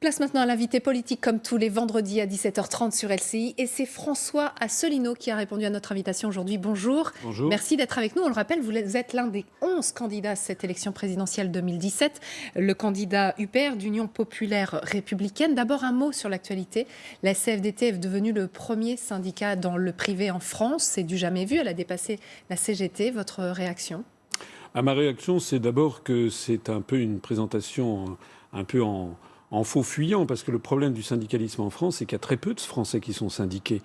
Place maintenant à l'invité politique comme tous les vendredis à 17h30 sur LCI et c'est François Asselineau qui a répondu à notre invitation aujourd'hui. Bonjour, Bonjour. merci d'être avec nous. On le rappelle, vous êtes l'un des 11 candidats à cette élection présidentielle 2017, le candidat UPR d'Union populaire républicaine. D'abord un mot sur l'actualité. La CFDT est devenue le premier syndicat dans le privé en France. C'est du jamais vu, elle a dépassé la CGT. Votre réaction ? Ma réaction, c'est d'abord que c'est un peu une présentation un peu en faux fuyant, parce que le problème du syndicalisme en France, c'est qu'il y a très peu de Français qui sont syndiqués.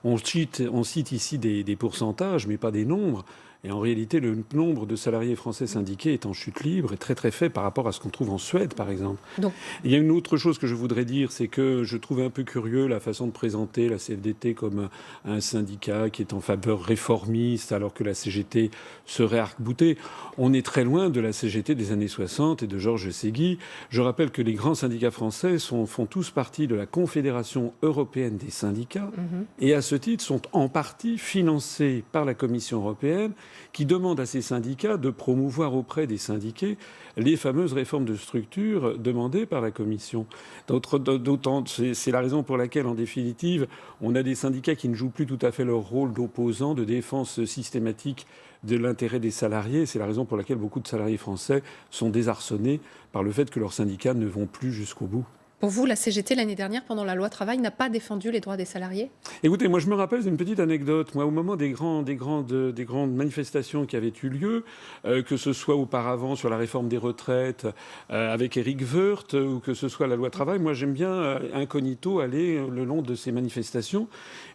On cite ici des pourcentages, mais pas des nombres. Et en réalité, le nombre de salariés français syndiqués est en chute libre et très très faible par rapport à ce qu'on trouve en Suède, par exemple. Donc, Il y a une autre chose que je voudrais dire, c'est que je trouve un peu curieux la façon de présenter la CFDT comme un syndicat qui est en faveur réformiste, alors que la CGT serait arc-boutée. On est très loin de la CGT des années 60 et de Georges Ségui. Je rappelle que les grands syndicats français font tous partie de la Confédération européenne des syndicats et à ce titre sont en partie financés par la Commission européenne, qui demande à ces syndicats de promouvoir auprès des syndiqués les fameuses réformes de structure demandées par la Commission. D'autant, c'est la raison pour laquelle, en définitive, on a des syndicats qui ne jouent plus tout à fait leur rôle d'opposants, de défense systématique de l'intérêt des salariés. C'est la raison pour laquelle beaucoup de salariés français sont désarçonnés par le fait que leurs syndicats ne vont plus jusqu'au bout. pour vous, la CGT, l'année dernière, pendant la loi travail, n'a pas défendu les droits des salariés ? Écoutez, moi je me rappelle d'une petite anecdote. Moi, au moment des grandes manifestations qui avaient eu lieu, que ce soit auparavant sur la réforme des retraites avec Éric Woerth, ou que ce soit la loi travail, moi j'aime bien incognito aller le long de ces manifestations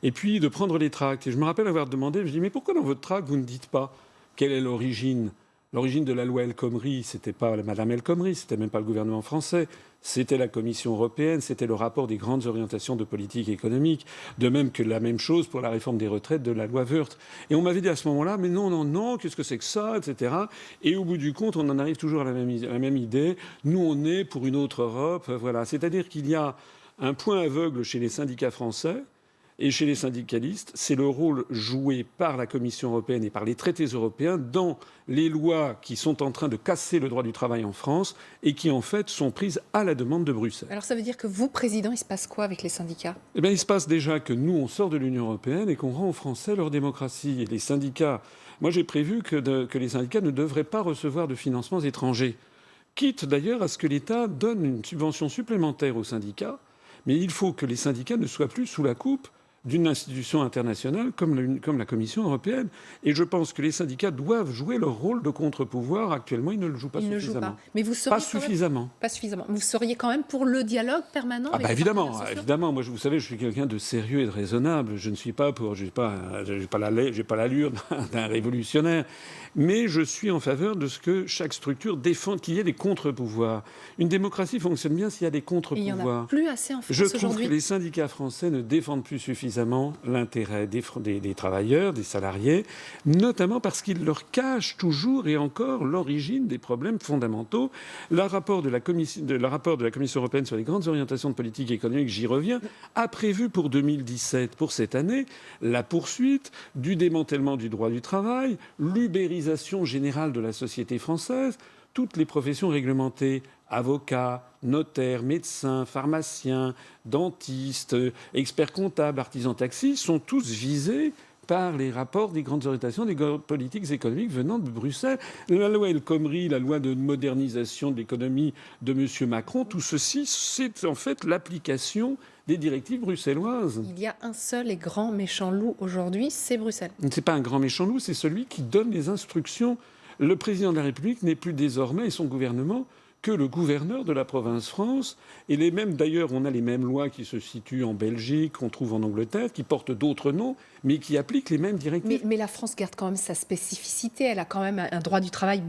et puis de prendre les tracts. Et je me rappelle avoir demandé, je dis mais pourquoi dans votre tract vous ne dites pas quelle est l'origine ? L'origine de la loi El Khomri, c'était pas Madame El Khomri, c'était même pas le gouvernement français, c'était la Commission européenne, c'était le rapport des grandes orientations de politique économique, de même que la même chose pour la réforme des retraites de la loi Woerth. Et on m'avait dit à ce moment-là, mais non, non, non, qu'est-ce que c'est que ça, etc. Et au bout du compte, on en arrive toujours à la même idée. Nous, on est pour une autre Europe, voilà. C'est-à-dire qu'il y a un point aveugle chez les syndicats français. Et chez les syndicalistes, c'est le rôle joué par la Commission européenne et par les traités européens dans les lois qui sont en train de casser le droit du travail en France et qui, en fait, sont prises à la demande de Bruxelles. Alors ça veut dire que vous, président, il se passe quoi avec les syndicats ? Eh bien, il se passe déjà que nous, on sort de l'Union européenne et qu'on rend aux Français leur démocratie. Et les syndicats... Moi, j'ai prévu que les syndicats ne devraient pas recevoir de financements étrangers. Quitte d'ailleurs à ce que l'État donne une subvention supplémentaire aux syndicats. Mais il faut que les syndicats ne soient plus sous la coupe d'une institution internationale comme la Commission européenne. Et je pense que les syndicats doivent jouer leur rôle de contre-pouvoir. Actuellement, ils ne le jouent pas suffisamment. Ne jouent pas. Mais vous seriez pas suffisamment. Pas suffisamment. Vous seriez quand même pour le dialogue permanent avec les évidemment, partenaires sociaux ? évidemment. Moi, vous savez, je suis quelqu'un de sérieux et de raisonnable. Je ne suis pas pour, j'ai pas l'allure d'un révolutionnaire, mais je suis en faveur de ce que chaque structure défende, qu'il y ait des contre-pouvoirs. Une démocratie fonctionne bien s'il y a des contre-pouvoirs. Il n'y en a plus assez en France Je trouve aujourd'hui. que les syndicats français ne défendent plus suffisamment l'intérêt des travailleurs, des salariés, notamment parce qu'ils leur cachent toujours et encore l'origine des problèmes fondamentaux. Le rapport de la Commission européenne sur les grandes orientations de politique économique, j'y reviens, a prévu pour 2017, pour cette année, la poursuite du démantèlement du droit du travail, l'ubérisation générale de la société française, toutes les professions réglementées, avocats, notaires, médecins, pharmaciens, dentistes, experts comptables, artisans taxis, sont tous visés par les rapports des grandes orientations des politiques économiques venant de Bruxelles. La loi El Khomri, la loi de modernisation de l'économie de M. Macron, tout ceci, c'est en fait l'application des directives bruxelloises. Il y a un seul et grand méchant loup aujourd'hui, c'est Bruxelles. Ce n'est pas un grand méchant loup, c'est celui qui donne les instructions. Le président de la République n'est plus désormais, et son gouvernement, que le gouverneur de la province France. Et d'ailleurs, on a les mêmes lois qui se situent en Belgique, qu'on trouve en Angleterre, qui portent d'autres noms, mais qui appliquent les mêmes directives. Mais la France garde quand même sa spécificité. Elle a quand même un droit du travail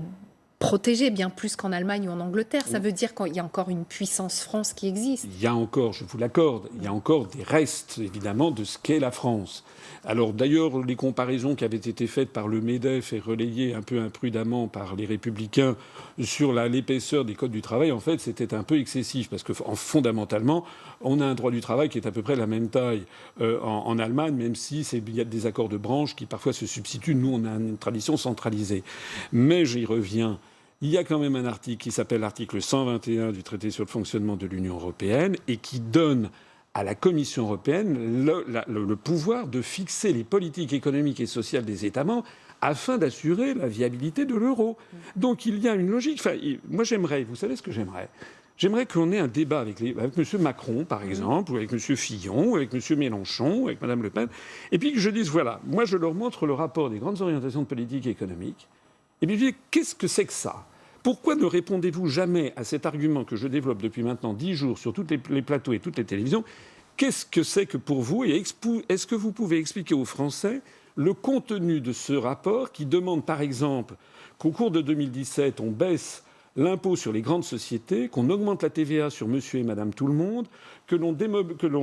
protégé, bien plus qu'en Allemagne ou en Angleterre. Ça veut dire qu'il y a encore une puissance France qui existe. Il y a encore, je vous l'accorde, il y a encore des restes, évidemment, de ce qu'est la France. Alors d'ailleurs, les comparaisons qui avaient été faites par le MEDEF et relayées un peu imprudemment par les Républicains sur l'épaisseur des codes du travail, en fait, c'était un peu excessif. Parce que fondamentalement, on a un droit du travail qui est à peu près la même taille en Allemagne, même si il y a des accords de branche qui parfois se substituent. Nous, on a une tradition centralisée. Mais j'y reviens. il y a quand même un article qui s'appelle l'article 121 du traité sur le fonctionnement de l'Union européenne et qui donne à la Commission européenne le pouvoir de fixer les politiques économiques et sociales des États membres afin d'assurer la viabilité de l'euro. Donc il y a une logique. Enfin, moi j'aimerais, vous savez ce que j'aimerais ? J'aimerais qu'on ait un débat avec M. Macron, par exemple, ou avec M. Fillon, ou avec M. Mélenchon, ou avec Mme Le Pen, et puis que je dise, voilà, moi je leur montre le rapport des grandes orientations de politique économique, et puis je dis, qu'est-ce que c'est que ça ? Pourquoi ne répondez-vous jamais à cet argument que je développe depuis maintenant 10 jours sur tous les plateaux et toutes les télévisions ? Qu'est-ce que c'est que pour vous ? Et est-ce que vous pouvez expliquer aux Français le contenu de ce rapport qui demande, par exemple, qu'au cours de 2017, on baisse l'impôt sur les grandes sociétés, qu'on augmente la TVA sur monsieur et madame tout le monde, que l'on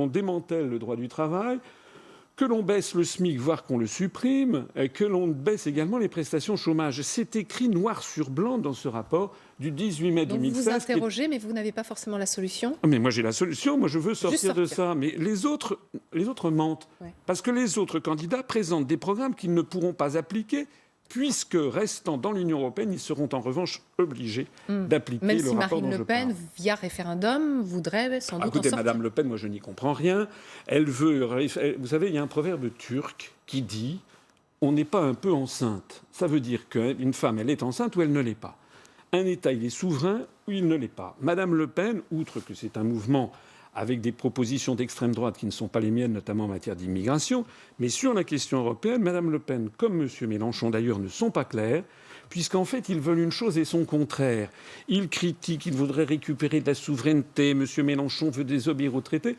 démantèle le droit du travail, que l'on baisse le SMIC, voire qu'on le supprime, que l'on baisse également les prestations chômage. C'est écrit noir sur blanc dans ce rapport du 18 mai 2016. Donc vous interrogez, mais vous n'avez pas forcément la solution. Mais moi j'ai la solution, moi je veux sortir de ça. Mais les autres mentent. Ouais. Parce que les autres candidats présentent des programmes qu'ils ne pourront pas appliquer, puisque restant dans l'Union européenne, ils seront en revanche obligés d'appliquer le rapport dont je parle. Même si Marine Le Pen, via référendum, voudrait sans doute en sortir. Madame Le Pen, moi je n'y comprends rien. Elle veut... Vous savez, il y a un proverbe turc qui dit « on n'est pas un peu enceinte ». Ça veut dire qu'une femme, elle est enceinte ou elle ne l'est pas. Un État, il est souverain ou il ne l'est pas. Madame Le Pen, outre que c'est un mouvement avec des propositions d'extrême droite qui ne sont pas les miennes, notamment en matière d'immigration. Mais sur la question européenne, Mme Le Pen, comme M. Mélenchon d'ailleurs, ne sont pas clairs, puisqu'en fait, ils veulent une chose et son contraire. Ils critiquent, ils voudraient récupérer de la souveraineté, M. Mélenchon veut désobéir au traité.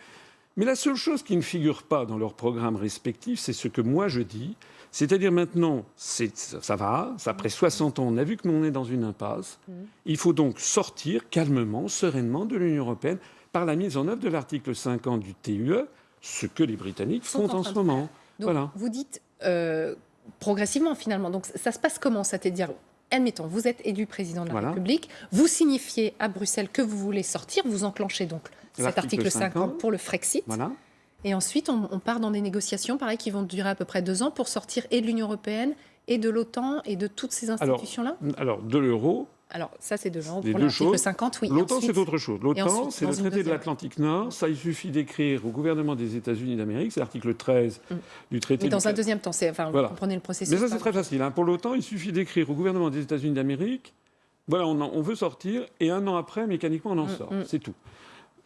Mais la seule chose qui ne figure pas dans leurs programmes respectifs, c'est ce que moi je dis, c'est-à-dire maintenant, ça va, après 60 ans, on a vu que nous on est dans une impasse. Il faut donc sortir calmement, sereinement de l'Union européenne, par la mise en œuvre de l'article 50 du TUE, ce que les Britanniques font en ce moment. Donc, voilà. Vous dites progressivement, finalement. Donc, ça se passe comment ? C'est-à-dire, admettons, vous êtes élu président de la République, vous signifiez à Bruxelles que vous voulez sortir, vous enclenchez donc cet article 50 pour le Frexit. Voilà. Et ensuite, on part dans des négociations, pareil, qui vont durer à peu près 2 ans pour sortir et de l'Union européenne, et de l'OTAN, et de toutes ces institutions-là ? Alors, de l'euro... Alors, ça, c'est de l'ordre pour l'article 50, oui. L'OTAN, c'est autre chose. L'OTAN, c'est le traité de l'Atlantique Nord. Ça, il suffit d'écrire au gouvernement des États-Unis d'Amérique. C'est l'article 13 du traité. Mais dans un deuxième temps, vous comprenez le processus. Mais ça, c'est très facile. Pour l'OTAN, il suffit d'écrire au gouvernement des États-Unis d'Amérique. Voilà, on veut sortir. Et 1 an après, mécaniquement, on en sort. C'est tout.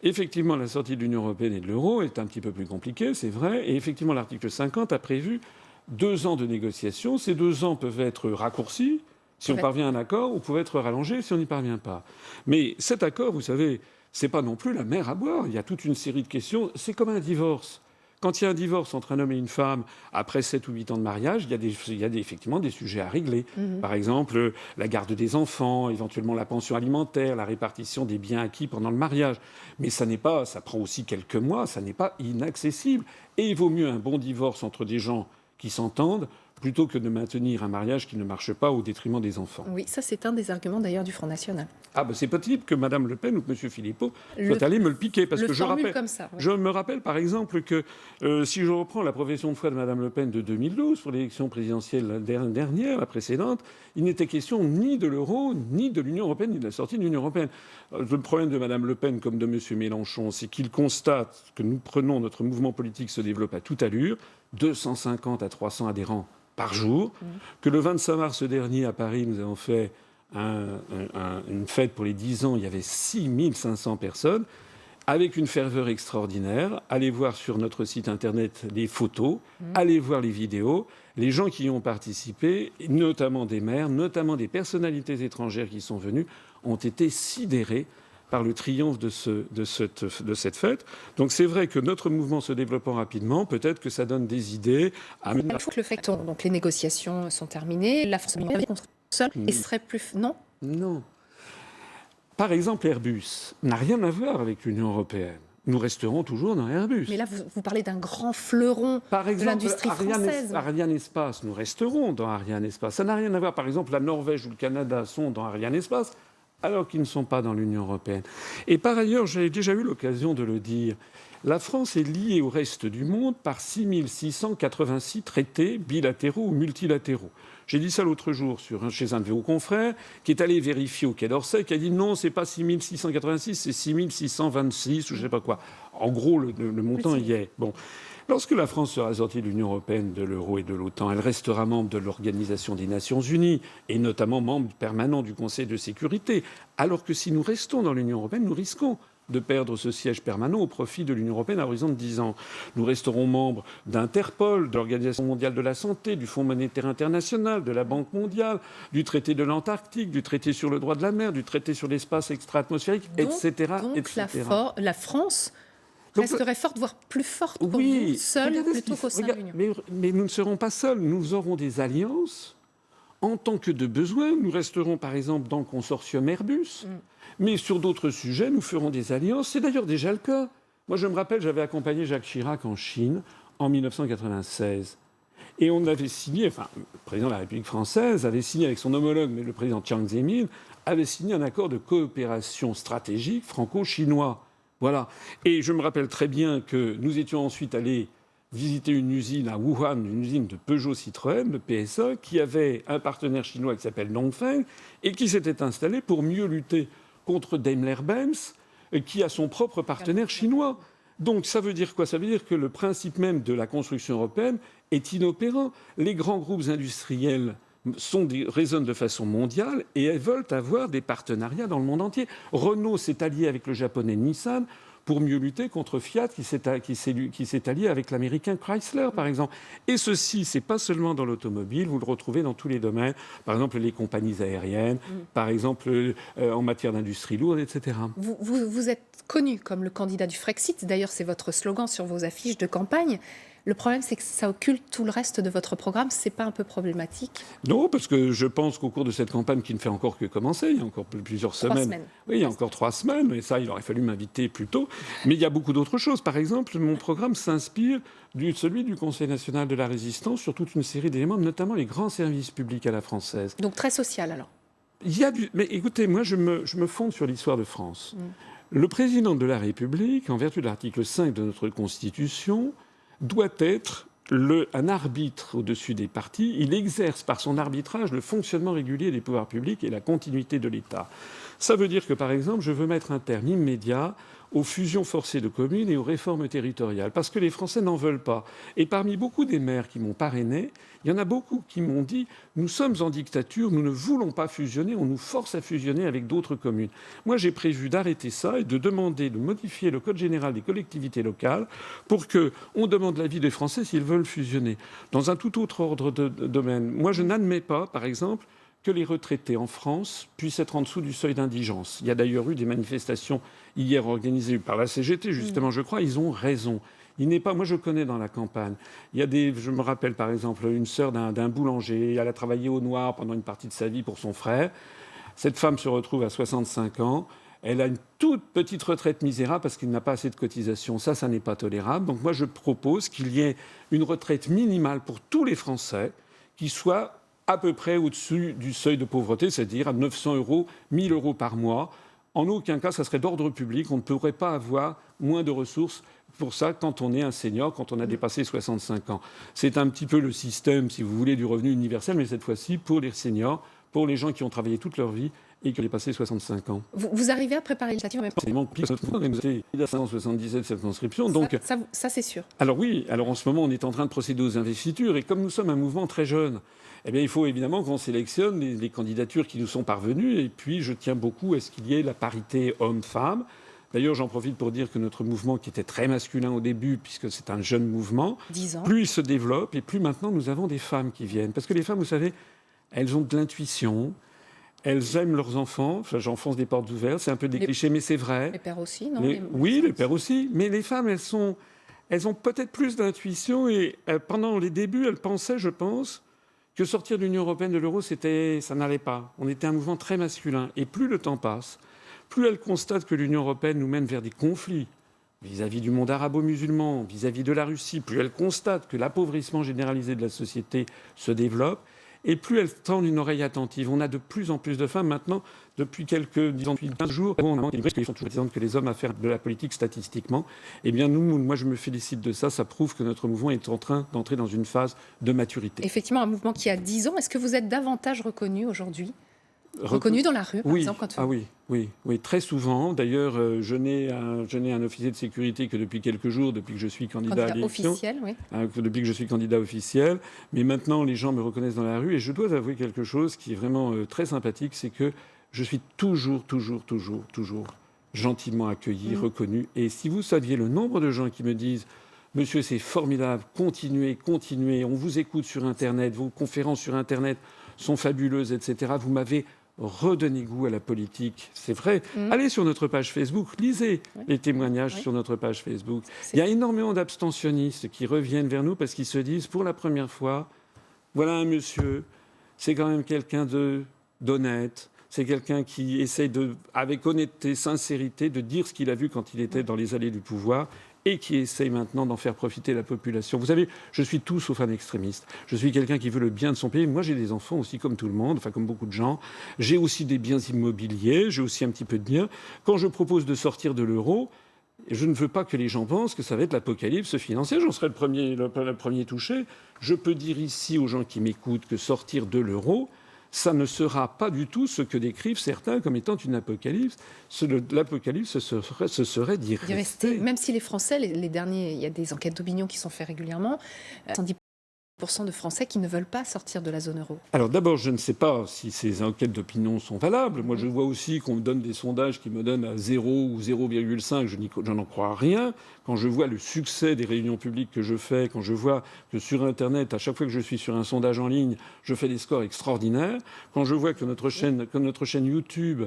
Effectivement, la sortie de l'Union européenne et de l'euro est un petit peu plus compliquée, c'est vrai. Et effectivement, l'article 50 a prévu 2 ans de négociations. Ces 2 ans peuvent être raccourcis. Si on parvient à un accord, ou peut être rallongé si on n'y parvient pas. Mais cet accord, vous savez, c'est pas non plus la mer à boire. Il y a toute une série de questions. C'est comme un divorce. Quand il y a un divorce entre un homme et une femme, après 7 ou 8 ans de mariage, il y a effectivement des sujets à régler. Par exemple, la garde des enfants, éventuellement la pension alimentaire, la répartition des biens acquis pendant le mariage. Mais ça prend aussi quelques mois, ça n'est pas inaccessible. Et il vaut mieux un bon divorce entre des gens qui s'entendent, plutôt que de maintenir un mariage qui ne marche pas au détriment des enfants. Oui, ça c'est un des arguments d'ailleurs du Front National. Ah ben c'est possible que Mme Le Pen ou que M. Philippot soient allés me le piquer. Parce que je me rappelle par exemple que si je reprends la profession de foi de Mme Le Pen de 2012, pour l'élection présidentielle dernière, la précédente, il n'était question ni de l'euro, ni de l'Union européenne, ni de la sortie de l'Union européenne. Le problème de Mme Le Pen comme de M. Mélenchon, c'est qu'ils constatent que notre mouvement politique se développe à toute allure, 250 à 300 adhérents par jour, que le 25 mars dernier à Paris, nous avons fait une fête pour les 10 ans, il y avait 6500 personnes, avec une ferveur extraordinaire. Allez voir sur notre site internet les photos, allez voir les vidéos. Les gens qui y ont participé, notamment des maires, notamment des personnalités étrangères qui sont venues, ont été sidérés par le triomphe de cette fête. Donc c'est vrai que notre mouvement se développant rapidement, peut-être que ça donne des idées. Il faut que le fait donc les négociations sont terminées, la France contre seule et serait plus... Non ? Non. Par exemple, Airbus n'a rien à voir avec l'Union européenne. Nous resterons toujours dans Airbus. Mais là, vous parlez d'un grand fleuron de l'industrie française. Ariane Espace, nous resterons dans Ariane Espace. Ça n'a rien à voir. Par exemple, la Norvège ou le Canada sont dans Ariane Espace, alors qu'ils ne sont pas dans l'Union européenne. Et par ailleurs, j'ai déjà eu l'occasion de le dire, la France est liée au reste du monde par 6686 traités bilatéraux ou multilatéraux. J'ai dit ça l'autre jour chez un de vos confrères, qui est allé vérifier au Quai d'Orsay, qui a dit non, c'est pas 6 686, c'est 6 626 ou je sais pas quoi. En gros, le montant y est. Bon. Lorsque la France sera sortie de l'Union européenne, de l'euro et de l'OTAN, elle restera membre de l'Organisation des Nations Unies et notamment membre permanent du Conseil de sécurité. Alors que si nous restons dans l'Union européenne, nous risquons de perdre ce siège permanent au profit de l'Union européenne à horizon de 10 ans. Nous resterons membres d'Interpol, de l'Organisation mondiale de la santé, du Fonds monétaire international, de la Banque mondiale, du traité de l'Antarctique, du traité sur le droit de la mer, du traité sur l'espace extra-atmosphérique, etc. Donc etc. la France resterait forte, voire plus forte pour oui, vous, seule, plutôt qu'au sein de l'Union. Mais nous ne serons pas seuls. Nous aurons des alliances en tant que de besoin. Nous resterons, par exemple, dans le consortium Airbus. Mais sur d'autres sujets, nous ferons des alliances. C'est d'ailleurs déjà le cas. Moi, je me rappelle, j'avais accompagné Jacques Chirac en Chine en 1996. Et on avait signé, enfin, le président de la République française avait signé avec son homologue, mais le président Jiang Zemin, avait signé un accord de coopération stratégique franco-chinois. Voilà. Et je me rappelle très bien que nous étions ensuite allés visiter une usine à Wuhan, une usine de Peugeot Citroën, de PSA, qui avait un partenaire chinois qui s'appelle Dongfeng et qui s'était installé pour mieux lutter contre Daimler-Benz, qui a son propre partenaire chinois. Donc ça veut dire quoi? Ça veut dire que le principe même de la construction européenne est inopérant. Les grands groupes industriels résonnent de façon mondiale et elles veulent avoir des partenariats dans le monde entier. Renault s'est allié avec le japonais Nissan pour mieux lutter contre Fiat qui s'est allié avec l'américain Chrysler, par exemple. Et ceci, c'est pas seulement dans l'automobile, vous le retrouvez dans tous les domaines, par exemple les compagnies aériennes, par exemple en matière d'industrie lourde, etc. Vous êtes connu comme le candidat du Frexit, d'ailleurs c'est votre slogan sur vos affiches de campagne. Le problème, c'est que ça occulte tout le reste de votre programme. C'est pas un peu problématique? Non, parce que je pense qu'au cours de cette campagne qui ne fait encore que commencer, il y a encore plusieurs semaines. Oui, il y a encore 3 semaines, mais ça, il aurait fallu m'inviter plus tôt. Mais il y a beaucoup d'autres choses. Par exemple, mon programme s'inspire de celui du Conseil national de la résistance sur toute une série d'éléments, notamment les grands services publics à la française. Donc très social, alors? Mais écoutez, moi, je me fonde sur l'histoire de France. Le président de la République, en vertu de l'article 5 de notre Constitution, doit être un arbitre au-dessus des partis. Il exerce par son arbitrage le fonctionnement régulier des pouvoirs publics et la continuité de l'État. Ça veut dire que, par exemple, je veux mettre un terme immédiat aux fusions forcées de communes et aux réformes territoriales, parce que les Français n'en veulent pas. Et parmi beaucoup des maires qui m'ont parrainé, il y en a beaucoup qui m'ont dit « Nous sommes en dictature, nous ne voulons pas fusionner, on nous force à fusionner avec d'autres communes ». Moi, j'ai prévu d'arrêter ça et de demander de modifier le Code général des collectivités locales pour qu'on demande l'avis des Français s'ils veulent fusionner. Dans un tout autre ordre de domaine, moi, je n'admets pas, par exemple, que les retraités en France puissent être en dessous du seuil d'indigence. Il y a d'ailleurs eu des manifestations hier organisées par la CGT, justement, je crois. Ils ont raison. Il n'est pas. Moi, je connais dans la campagne. Il y a je me rappelle, par exemple, une sœur d'un boulanger. Elle a travaillé au noir pendant une partie de sa vie pour son frère. Cette femme se retrouve à 65 ans. Elle a une toute petite retraite misérable parce qu'il n'a pas assez de cotisations. Ça n'est pas tolérable. Donc moi, je propose qu'il y ait une retraite minimale pour tous les Français qui soit à peu près au-dessus du seuil de pauvreté, c'est-à-dire à 900 euros, 1 000 euros par mois. En aucun cas, ça serait d'ordre public. On ne pourrait pas avoir moins de ressources pour ça quand on est un senior, quand on a dépassé 65 ans. C'est un petit peu le système, si vous voulez, du revenu universel, mais cette fois-ci pour les seniors, pour les gens qui ont travaillé toute leur vie et qui ont dépassé 65 ans. Vous arrivez à préparer l'initiative en même temps? C'est pire que ça. Il y a 577 circonscriptions. Donc, ça c'est sûr. Alors oui, alors en ce moment, on est en train de procéder aux investitures. Et comme nous sommes un mouvement très jeune, eh bien, il faut évidemment qu'on sélectionne les candidatures qui nous sont parvenues. Et puis, je tiens beaucoup à ce qu'il y ait la parité homme-femme. D'ailleurs, j'en profite pour dire que notre mouvement, qui était très masculin au début, puisque c'est un jeune mouvement, 10 ans. plus il se développe et plus maintenant nous avons des femmes qui viennent. Parce que les femmes, vous savez, elles ont de l'intuition. Elles aiment leurs enfants. Enfin, j'enfonce des portes ouvertes. C'est un peu des clichés, mais c'est vrai. Les pères aussi, non? Oui, les pères aussi. Mais les femmes, elles ont peut-être plus d'intuition. Et pendant les débuts, elles pensaient, je pense, que sortir de l'Union européenne, de l'euro, ça n'allait pas. On était un mouvement très masculin. Et plus le temps passe, plus elles constatent que l'Union européenne nous mène vers des conflits vis-à-vis du monde arabo-musulman, vis-à-vis de la Russie. Plus elles constatent que l'appauvrissement généralisé de la société se développe. et plus elles tendent une oreille attentive. On a de plus en plus de femmes maintenant, depuis depuis 15 jours, ils sont toujours que les hommes à faire de la politique statistiquement. Eh bien, moi, je me félicite de ça. Ça prouve que notre mouvement est en train d'entrer dans une phase de maturité. Effectivement, un mouvement qui a 10 ans. Est-ce que vous êtes davantage reconnu aujourd'hui ? Reconnu dans la rue, par exemple quand... Ah oui, très souvent. D'ailleurs, je n'ai un officier de sécurité que depuis quelques jours, depuis que je suis candidat à l'élection. Officiel, oui. Depuis que je suis candidat officiel. Mais maintenant, les gens me reconnaissent dans la rue. Et je dois avouer quelque chose qui est vraiment très sympathique, c'est que je suis toujours gentiment accueilli, reconnu. Et si vous saviez le nombre de gens qui me disent « Monsieur, c'est formidable, continuez, on vous écoute sur Internet, vos conférences sur Internet sont fabuleuses, etc. Vous m'avez redonné goût à la politique. » C'est vrai. Allez sur notre page Facebook, lisez les témoignages sur notre page Facebook. Il y a énormément d'abstentionnistes qui reviennent vers nous parce qu'ils se disent, pour la première fois, voilà un monsieur, c'est quand même quelqu'un d'honnête, c'est quelqu'un qui essaye, avec honnêteté, sincérité, de dire ce qu'il a vu quand il était dans les allées du pouvoir et qui essaye maintenant d'en faire profiter la population. Vous savez, je suis tout sauf un extrémiste. Je suis quelqu'un qui veut le bien de son pays. Moi, j'ai des enfants aussi, comme tout le monde, enfin comme beaucoup de gens. J'ai aussi des biens immobiliers, j'ai aussi un petit peu de biens. Quand je propose de sortir de l'euro, je ne veux pas que les gens pensent que ça va être l'apocalypse financière. J'en serai le premier touché. Je peux dire ici aux gens qui m'écoutent que sortir de l'euro, ça ne sera pas du tout ce que décrivent certains comme étant une apocalypse. L'apocalypse, ce serait d'y rester. Même si les Français, les derniers, il y a des enquêtes d'opinion qui sont faites régulièrement, 70% de Français qui ne veulent pas sortir de la zone euro. Alors d'abord, je ne sais pas si ces enquêtes d'opinion sont valables. Moi, je vois aussi qu'on me donne des sondages qui me donnent à 0 ou 0,5. Je n'en crois rien. Quand je vois le succès des réunions publiques que je fais, quand je vois que sur Internet, à chaque fois que je suis sur un sondage en ligne, je fais des scores extraordinaires, quand je vois que notre chaîne YouTube,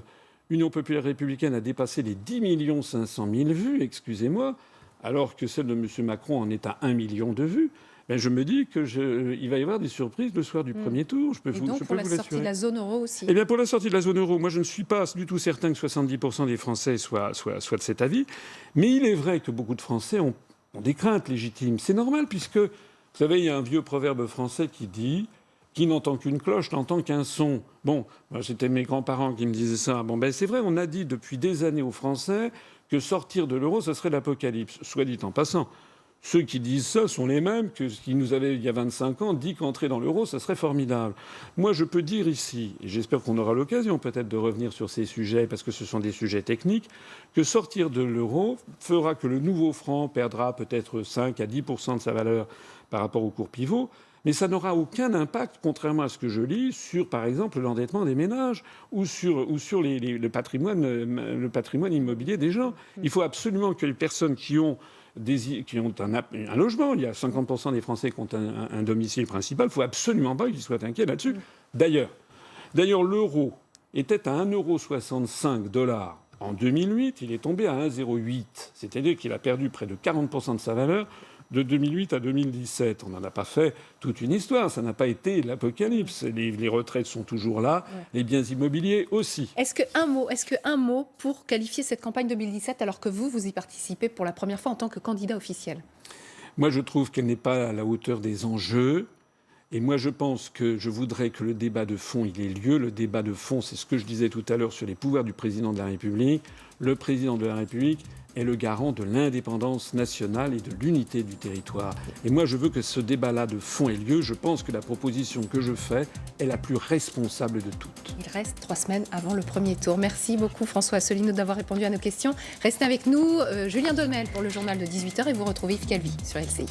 Union populaire républicaine, a dépassé les 10 500 000 vues, excusez-moi, alors que celle de M. Macron en est à 1 million de vues, ben je me dis qu'il va y avoir des surprises le soir du premier tour. Et donc pour la sortie de la zone euro aussi. Eh bien, pour la sortie de la zone euro, moi, je ne suis pas du tout certain que 70% des Français soient de cet avis. Mais il est vrai que beaucoup de Français ont des craintes légitimes. C'est normal, puisque, vous savez, il y a un vieux proverbe français qui dit « Qui n'entend qu'une cloche n'entend qu'un son ». Bon, c'était mes grands-parents qui me disaient ça. Bon, ben c'est vrai, on a dit depuis des années aux Français que sortir de l'euro, ce serait l'apocalypse. Soit dit en passant. Ceux qui disent ça sont les mêmes qui nous avaient, il y a 25 ans, dit qu'entrer dans l'euro, ça serait formidable. Moi, je peux dire ici, et j'espère qu'on aura l'occasion peut-être de revenir sur ces sujets, parce que ce sont des sujets techniques, que sortir de l'euro fera que le nouveau franc perdra peut-être 5 à 10% de sa valeur par rapport au cours pivot, mais ça n'aura aucun impact, contrairement à ce que je lis, sur, par exemple, l'endettement des ménages ou sur le patrimoine immobilier des gens. Il faut absolument que les personnes qui ont un logement, il y a 50% des Français qui ont un domicile principal, il ne faut absolument pas qu'ils soient inquiets là-dessus. D'ailleurs, l'euro était à 1,65 € en 2008, il est tombé à 1,08 €. C'est-à-dire qu'il a perdu près de 40% de sa valeur de 2008 à 2017. On n'en a pas fait toute une histoire, ça n'a pas été l'apocalypse. Les retraites sont toujours là, les biens immobiliers aussi. Est-ce qu'un mot pour qualifier cette campagne 2017 alors que vous y participez pour la première fois en tant que candidat officiel ? Moi, je trouve qu'elle n'est pas à la hauteur des enjeux. Et moi, je pense que je voudrais que le débat de fond, il ait lieu. Le débat de fond, c'est ce que je disais tout à l'heure sur les pouvoirs du président de la République. Le président de la République est le garant de l'indépendance nationale et de l'unité du territoire. Et moi, je veux que ce débat-là de fond ait lieu. Je pense que la proposition que je fais est la plus responsable de toutes. Il reste 3 semaines avant le premier tour. Merci beaucoup François Asselineau d'avoir répondu à nos questions. Restez avec nous, Julien Domel pour le journal de 18h et vous retrouvez Yves Calvi sur LCI.